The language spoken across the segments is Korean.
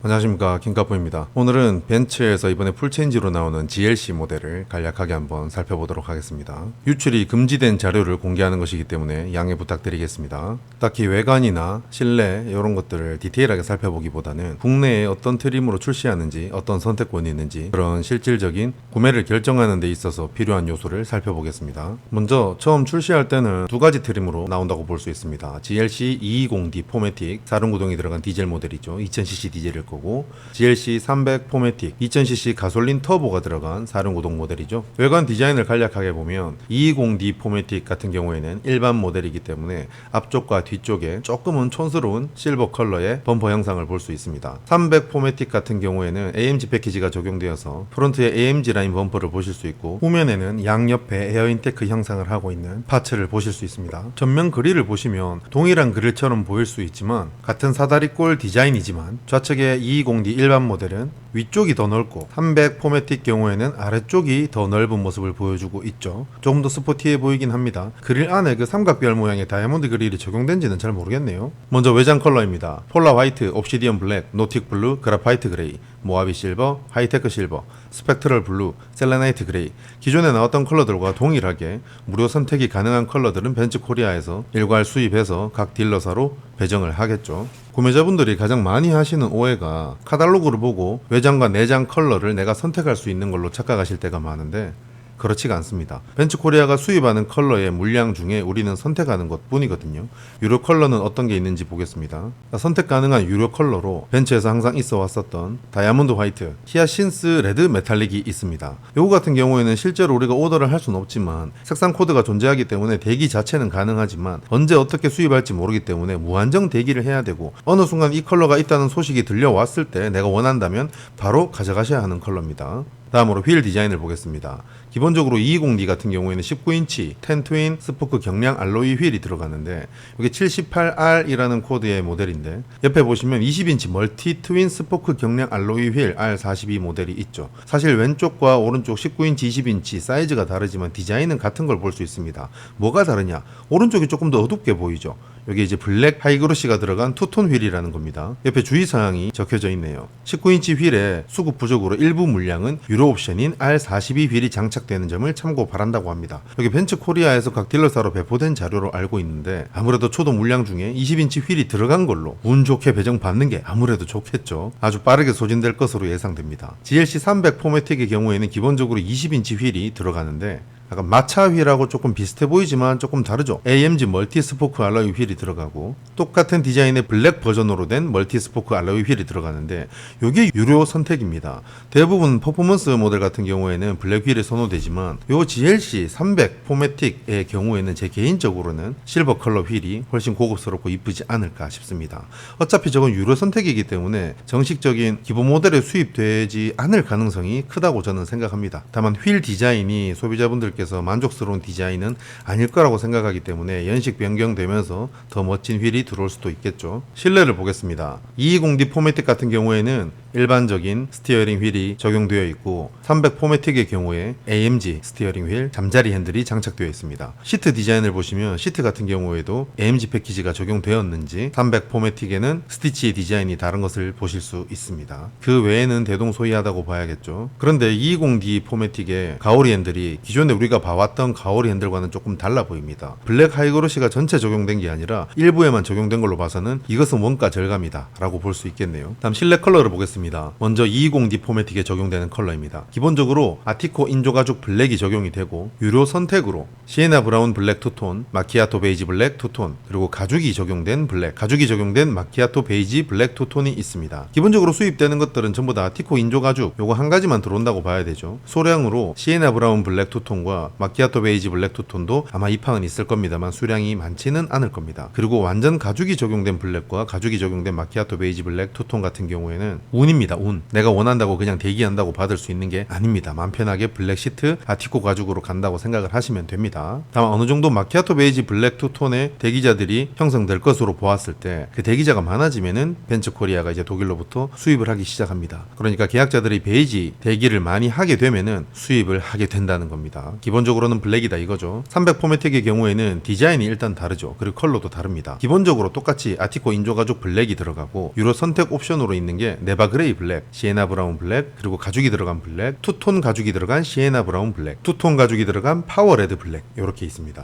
안녕하십니까, 김카포입니다. 오늘은 벤츠에서 이번에 풀체인지로 나오는 GLC 모델을 간략하게 한번 살펴보도록 하겠습니다. 유출이 금지된 자료를 공개하는 것이기 때문에 양해 부탁드리겠습니다. 딱히 외관이나 실내 이런 것들을 디테일하게 살펴보기보다는 국내에 어떤 트림으로 출시하는지, 어떤 선택권이 있는지 그런 실질적인 구매를 결정하는 데 있어서 필요한 요소를 살펴보겠습니다. 먼저 처음 출시할 때는 두 가지 트림으로 나온다고 볼 수 있습니다. GLC 220D 포매틱 4륜구동이 들어간 디젤 모델이죠. 2000cc 디젤일 거고, GLC 300 포매틱 2000cc 가솔린 터보가 들어간 4륜구동 모델이죠. 외관 디자인을 간략하게 보면 220D 포매틱 같은 경우에는 일반 모델이기 때문에 앞쪽과 뒤쪽에 조금은 촌스러운 실버 컬러의 범퍼 형상을 볼 수 있습니다. 300 포매틱 같은 경우에는 AMG 패키지가 적용되어서 프론트에 AMG 라인 범퍼를 보실 수 있고, 후면에는 양옆에 에어 인테크 형상을 하고 있는 파츠를 보실 수 있습니다. 전면 그릴을 보시면 동일한 그릴처럼 보일 수 있지만 같은 사다리꼴 디자인이지만 좌측에 220D 일반 모델은 위쪽이 더 넓고 300 포매틱 경우에는 아래쪽이 더 넓은 모습을 보여주고 있죠. 조금 더 스포티해 보이긴 합니다. 그릴 안에 그 삼각별 모양의 다이아몬드 그릴이 적용된지는 잘 모르겠네요. 먼저 외장 컬러입니다. 폴라 화이트, 옵시디언 블랙, 노틱 블루, 그라파이트 그레이, 모하비 실버, 하이테크 실버, 스펙트럴 블루, 셀레나이트 그레이. 기존에 나왔던 컬러들과 동일하게 무료 선택이 가능한 컬러들은 벤츠 코리아에서 일괄 수입해서 각 딜러사로 배정을 하겠죠. 구매자분들이 가장 많이 하시는 오해가 카탈로그를 보고 외장과 내장 컬러를 내가 선택할 수 있는 걸로 착각하실 때가 많은데, 그렇지가 않습니다. 벤츠 코리아가 수입하는 컬러의 물량 중에 우리는 선택하는 것 뿐이거든요. 유료 컬러는 어떤 게 있는지 보겠습니다. 선택 가능한 유료 컬러로 벤츠에서 항상 있어 왔었던 다이아몬드 화이트, 히아신스 레드 메탈릭이 있습니다. 요거 같은 경우에는 실제로 우리가 오더를 할 수는 없지만 색상 코드가 존재하기 때문에 대기 자체는 가능하지만 언제 어떻게 수입할지 모르기 때문에 무한정 대기를 해야 되고, 어느 순간 이 컬러가 있다는 소식이 들려왔을 때 내가 원한다면 바로 가져가셔야 하는 컬러입니다. 다음으로 휠 디자인을 보겠습니다. 기본적으로 220D 같은 경우에는 19인치 10 트윈 스포크 경량 알로이 휠이 들어가는데, 이게 78R이라는 코드의 모델인데, 옆에 보시면 20인치 멀티 트윈 스포크 경량 알로이 휠 R42 모델이 있죠. 사실 왼쪽과 오른쪽 19인치 20인치 사이즈가 다르지만 디자인은 같은 걸 볼 수 있습니다. 뭐가 다르냐? 오른쪽이 조금 더 어둡게 보이죠. 여기 이제 블랙 하이그로시가 들어간 투톤 휠이라는 겁니다. 옆에 주의사항이 적혀져 있네요. 19인치 휠에 수급 부족으로 일부 물량은 유료 옵션인 R42 휠이 장착되는 점을 참고 바란다고 합니다. 여기 벤츠 코리아에서 각 딜러사로 배포된 자료로 알고 있는데, 아무래도 초도 물량 중에 20인치 휠이 들어간 걸로 운 좋게 배정받는 게 아무래도 좋겠죠. 아주 빠르게 소진될 것으로 예상됩니다. GLC 300 포매틱의 경우에는 기본적으로 20인치 휠이 들어가는데, 약간 마차 휠하고 조금 비슷해 보이지만 조금 다르죠. AMG 멀티 스포크 알로이 휠이 들어가고, 똑같은 디자인의 블랙 버전으로 된 멀티 스포크 알로이 휠이 들어가는데, 이게 유료 선택입니다. 대부분 퍼포먼스 모델 같은 경우에는 블랙 휠이 선호되지만 요 GLC 300 포매틱의 경우에는 제 개인적으로는 실버 컬러 휠이 훨씬 고급스럽고 이쁘지 않을까 싶습니다. 어차피 저건 유료 선택이기 때문에 정식적인 기본 모델에 수입되지 않을 가능성이 크다고 저는 생각합니다. 다만 휠 디자인이 소비자분들께 만족스러운 디자인은 아닐 거라고 생각하기 때문에 연식 변경되면서 더 멋진 휠이 들어올 수도 있겠죠. 실내를 보겠습니다. 220D 포매틱 같은 경우에는 일반적인 스티어링 휠이 적용되어 있고, 300 포매틱의 경우에 AMG 스티어링 휠 잠자리 핸들이 장착되어 있습니다. 시트 디자인을 보시면 시트 같은 경우에도 AMG 패키지가 적용되었는지 300 포매틱에는 스티치 디자인이 다른 것을 보실 수 있습니다. 그 외에는 대동소이하다고 봐야겠죠. 그런데 220D 포매틱의 가오리 핸들이 기존에 우리가 봐왔던 가오리 핸들과는 조금 달라 보입니다. 블랙 하이그로시가 전체 적용된 게 아니라 일부에만 적용된 걸로 봐서는 이것은 원가 절감이다 라고 볼 수 있겠네요. 다음 실내 컬러를 보겠습니다. 먼저 220D 포매틱에 적용되는 컬러입니다. 기본적으로 아티코 인조 가죽 블랙이 적용이 되고, 유료 선택으로 시에나 브라운 블랙 투톤, 마키아토 베이지 블랙 투톤, 그리고 가죽이 적용된 블랙, 가죽이 적용된 마키아토 베이지 블랙 투톤이 있습니다. 기본적으로 수입되는 것들은 전부 다 아티코 인조 가죽 요거 한 가지만 들어온다고 봐야 되죠. 소량으로 시에나 브라운 블랙 투톤과 마키아토 베이지 블랙 투톤도 아마 입항은 있을 겁니다만 수량이 많지는 않을 겁니다. 그리고 완전 가죽이 적용된 블랙과 가죽이 적용된 마키아토 베이지 블랙 투톤 같은 경우에는 운이 운입니다. 운. 내가 원한다고 그냥 대기한다고 받을 수 있는 게 아닙니다. 마음 편하게 블랙 시트 아티코 가죽으로 간다고 생각을 하시면 됩니다. 다만 어느 정도 마키아토 베이지 블랙 투톤의 대기자들이 형성될 것으로 보았을 때 그 대기자가 많아지면은 벤츠 코리아가 이제 독일로부터 수입을 하기 시작합니다. 그러니까 계약자들이 베이지 대기를 많이 하게 되면은 수입을 하게 된다는 겁니다. 기본적으로는 블랙이다 이거죠. 300 포매틱의 경우에는 디자인이 일단 다르죠. 그리고 컬러도 다릅니다. 기본적으로 똑같이 아티코 인조 가죽 블랙이 들어가고 유로 선택 옵션으로 있는 게 네바 그레이 블랙, 시에나 브라운 블랙, 그리고 가죽이 들어간 블랙, 투톤 가죽이 들어간 시에나 브라운 블랙, 투톤 가죽이 들어간 파워 레드 블랙 이렇게 있습니다.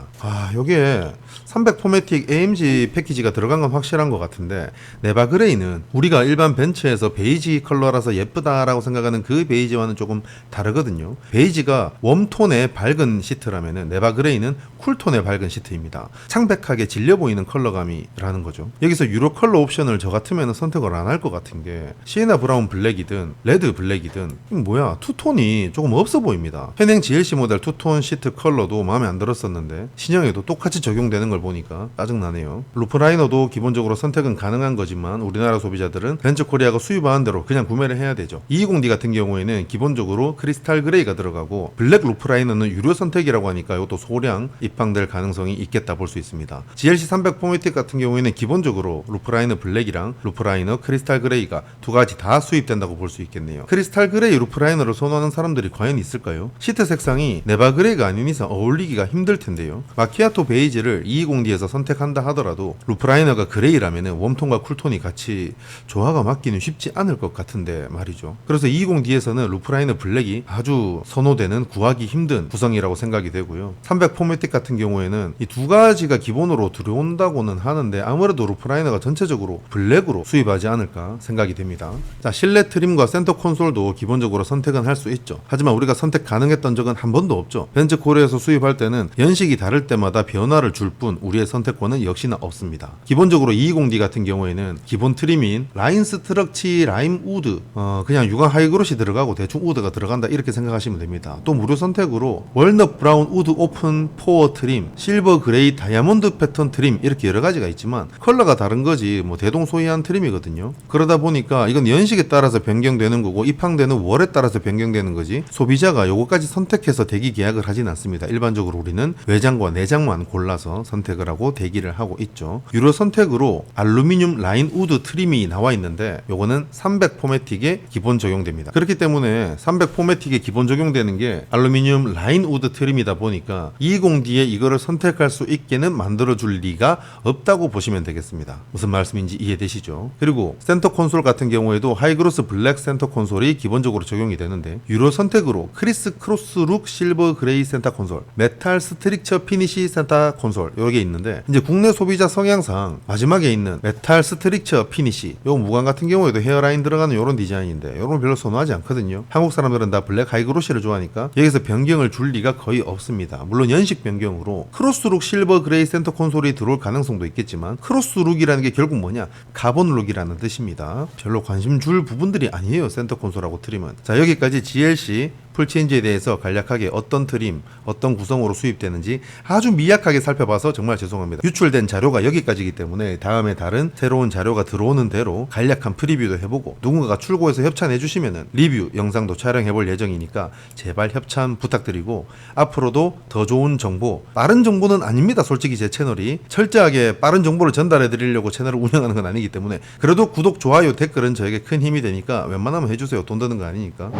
여기에 300 포매틱 AMG 패키지가 들어간 건 확실한 것 같은데 네바 그레이는 우리가 일반 벤츠에서 베이지 컬러라서 예쁘다라고 생각하는 그 베이지와는 조금 다르거든요. 베이지가 웜톤의 밝은 시트라면은 네바 그레이는 쿨톤의 밝은 시트입니다. 창백하게 질려 보이는 컬러감이라는 거죠. 여기서 유로 컬러 옵션을 저 같으면 선택을 안 할 것 같은 게 시에나 브라운 블랙이든 레드 블랙이든 뭐야 투톤이 조금 없어 보입니다. 현행 GLC 모델 투톤 시트 컬러도 마음에 안 들었었는데 신형에도 똑같이 적용되는 걸 보니까 짜증나네요. 루프라이너도 기본적으로 선택은 가능한 거지만 우리나라 소비자들은 벤츠 코리아가 수입하는 대로 그냥 구매를 해야 되죠. 220D 같은 경우에는 기본적으로 크리스탈 그레이가 들어가고 블랙 루프라이너는 유료 선택이라고 하니까 이것도 소량 입항될 가능성이 있겠다 볼 수 있습니다. GLC 300 포매틱 같은 경우에는 기본적으로 루프라이너 블랙이랑 루프라이너 크리스탈 그레이가 두 가지 다 수입된다고 볼 수 있겠네요. 크리스탈 그레이 루프라이너를 선호하는 사람들이 과연 있을까요? 시트 색상이 네바 그레이가 아닌 이상 어울리기가 힘들 텐데요. 마키아토 베이지를 220D에서 선택한다 하더라도 루프라이너가 그레이라면 웜톤과 쿨톤이 같이 조화가 맞기는 쉽지 않을 것 같은데 말이죠. 그래서 220D에서는 루프라이너 블랙이 아주 선호되는 구하기 힘든 구성이라고 생각이 되고요. 300 포매틱 같은 경우에는 이 두 가지가 기본으로 들어온다고는 하는데 아무래도 루프라이너가 전체적으로 블랙으로 수입하지 않을까 생각이 됩니다. 자, 실내 트림과 센터 콘솔도 기본적으로 선택은 할 수 있죠. 하지만 우리가 선택 가능했던 적은 한 번도 없죠. 벤츠 코리아에서 수입할 때는 연식이 다를 때마다 변화를 줄 뿐 우리의 선택권은 역시나 없습니다. 기본적으로 220D 같은 경우에는 기본 트림인 라인 스트럭치 라임 우드 그냥 유광 하이그로시 들어가고 대충 우드가 들어간다 이렇게 생각하시면 됩니다. 또 무료 선택으로 월넛 브라운 우드 오픈 포어 트림, 실버 그레이 다이아몬드 패턴 트림 이렇게 여러 가지가 있지만 컬러가 다른 거지 뭐 대동소이한 트림이거든요. 그러다 보니까 이건 연식에 따라서 변경되는 거고 입항되는 월에 따라서 변경되는 거지 소비자가 요거까지 선택해서 대기 계약을 하진 않습니다. 일반적으로 우리는 외장과 내장만 골라서 선택을 하고 대기를 하고 있죠. 유로 선택으로 알루미늄 라인 우드 트림이 나와 있는데 요거는 300 포매틱에 기본 적용됩니다. 그렇기 때문에 300 포매틱에 기본 적용되는 게 알루미늄 라인 우드 트림이다 보니까 220D에 이거를 선택할 수 있게는 만들어줄 리가 없다고 보시면 되겠습니다. 무슨 말씀인지 이해되시죠? 그리고 센터 콘솔 같은 경우에도 하이그로스 블랙 센터 콘솔이 기본적으로 적용이 되는데 유로 선택으로 크리스 크로스룩 실버 그레이 센터 콘솔, 메탈 스트릭처 피니시 센터 콘솔 요게 있는데 이제 국내 소비자 성향상 마지막에 있는 메탈 스트릭처 피니시 요 무광 같은 경우에도 헤어라인 들어가는 요런 디자인인데 요런 별로 선호하지 않거든요. 한국 사람들은 다 블랙 하이그로시를 좋아하니까 여기서 변경을 줄 리가 거의 없습니다. 물론 연식 변경으로 크로스룩 실버 그레이 센터 콘솔이 들어올 가능성도 있겠지만 크로스룩이라는 게 결국 뭐냐 카본룩이라는 뜻입니다. 별로 관심 줄 부분들이 아니에요. 센터 콘솔하고 트림은. 자, 여기까지 GLC 풀체인지에 대해서 간략하게 어떤 트림, 어떤 구성으로 수입되는지 아주 미약하게 살펴봐서 정말 죄송합니다. 유출된 자료가 여기까지이기 때문에 다음에 다른 새로운 자료가 들어오는 대로 간략한 프리뷰도 해보고 누군가가 출고해서 협찬해 주시면은 리뷰 영상도 촬영해 볼 예정이니까 제발 협찬 부탁드리고 앞으로도 더 좋은 정보, 빠른 정보는 아닙니다. 솔직히 제 채널이 철저하게 빠른 정보를 전달해 드리려고 채널을 운영하는 건 아니기 때문에 그래도 구독, 좋아요, 댓글은 저에게 큰 힘이 되니까 웬만하면 해주세요. 돈 드는 거 아니니까.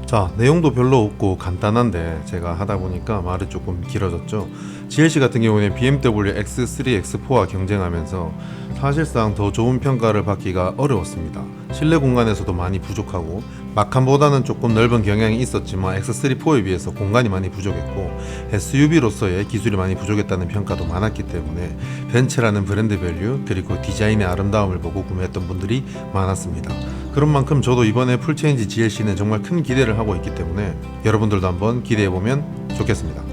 자, 내용도 별로 없고 간단한데 제가 하다 보니까 말이 조금 길어졌죠. GLC 같은 경우는 BMW X3, X4와 경쟁하면서 사실상 더 좋은 평가를 받기가 어려웠습니다. 실내 공간에서도 많이 부족하고 마칸보다는 조금 넓은 경향이 있었지만 X3, 4에 비해서 공간이 많이 부족했고 SUV로서의 기술이 많이 부족했다는 평가도 많았기 때문에 벤츠라는 브랜드 밸류 그리고 디자인의 아름다움을 보고 구매했던 분들이 많았습니다. 그런 만큼 저도 이번에 풀체인지 GLC는 정말 큰 기대를 하고 있기 때문에 여러분들도 한번 기대해보면 좋겠습니다.